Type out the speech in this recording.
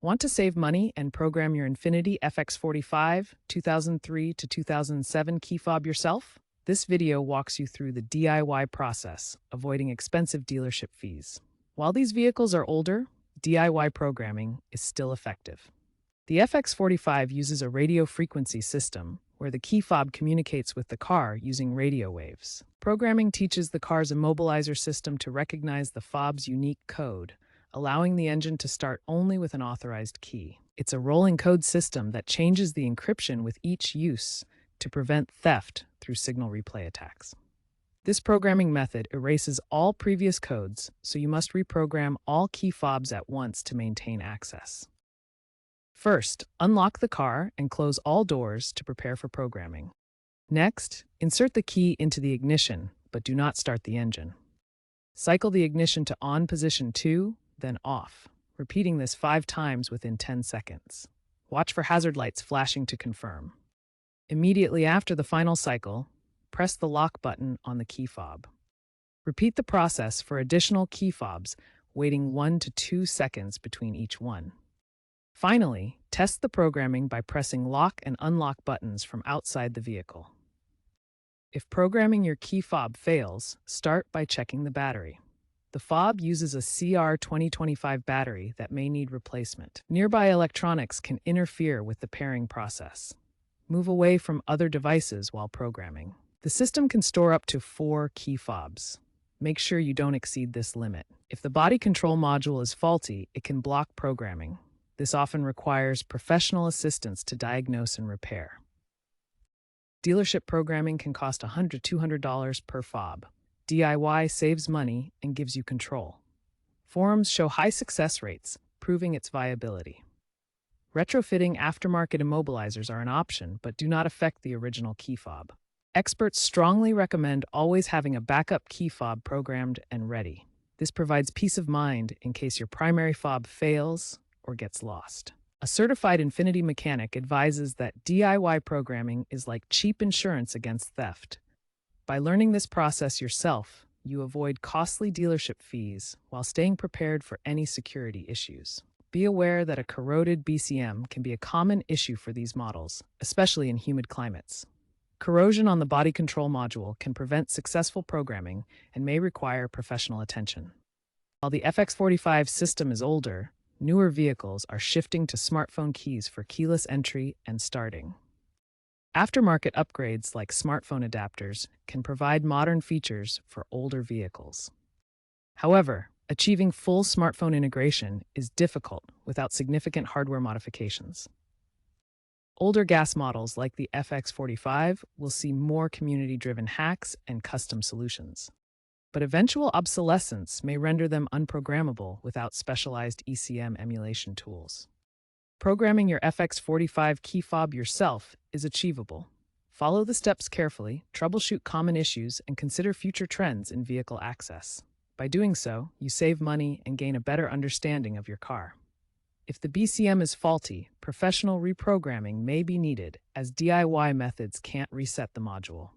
Want to save money and program your Infiniti FX45 2003 to 2007 key fob yourself? This video walks you through the DIY process, avoiding expensive dealership fees. While these vehicles are older, DIY programming is still effective. The FX45 uses a radio frequency system where the key fob communicates with the car using radio waves. Programming teaches the car's immobilizer system to recognize the fob's unique code, allowing the engine to start only with an authorized key. It's a rolling code system that changes the encryption with each use to prevent theft through signal replay attacks. This programming method erases all previous codes, so you must reprogram all key fobs at once to maintain access. First, unlock the car and close all doors to prepare for programming. Next, insert the key into the ignition, but do not start the engine. Cycle the ignition to on position 2, then off, repeating this 5 times within 10 seconds. Watch for hazard lights flashing to confirm. Immediately after the final cycle, press the lock button on the key fob. Repeat the process for additional key fobs, waiting 1 to 2 seconds between each one. Finally, test the programming by pressing lock and unlock buttons from outside the vehicle. If programming your key fob fails, start by checking the battery. The fob uses a CR2025 battery that may need replacement. Nearby electronics can interfere with the pairing process. Move away from other devices while programming. The system can store up to 4 key fobs. Make sure you don't exceed this limit. If the body control module is faulty, it can block programming. This often requires professional assistance to diagnose and repair. Dealership programming can cost $100 to $200 per fob. DIY saves money and gives you control. Forums show high success rates, proving its viability. Retrofitting aftermarket immobilizers are an option, but do not affect the original key fob. Experts strongly recommend always having a backup key fob programmed and ready. This provides peace of mind in case your primary fob fails or gets lost. A certified Infiniti mechanic advises that DIY programming is like cheap insurance against theft. By learning this process yourself, you avoid costly dealership fees while staying prepared for any security issues. Be aware that a corroded BCM can be a common issue for these models, especially in humid climates. Corrosion on the body control module can prevent successful programming and may require professional attention. While the FX45 system is older, newer vehicles are shifting to smartphone keys for keyless entry and starting. Aftermarket upgrades like smartphone adapters can provide modern features for older vehicles. However, achieving full smartphone integration is difficult without significant hardware modifications. Older gas models like the FX45 will see more community-driven hacks and custom solutions. But eventual obsolescence may render them unprogrammable without specialized ECM emulation tools. Programming your FX45 key fob yourself is achievable. Follow the steps carefully, troubleshoot common issues, and consider future trends in vehicle access. By doing so, you save money and gain a better understanding of your car. If the BCM is faulty, professional reprogramming may be needed, as DIY methods can't reset the module.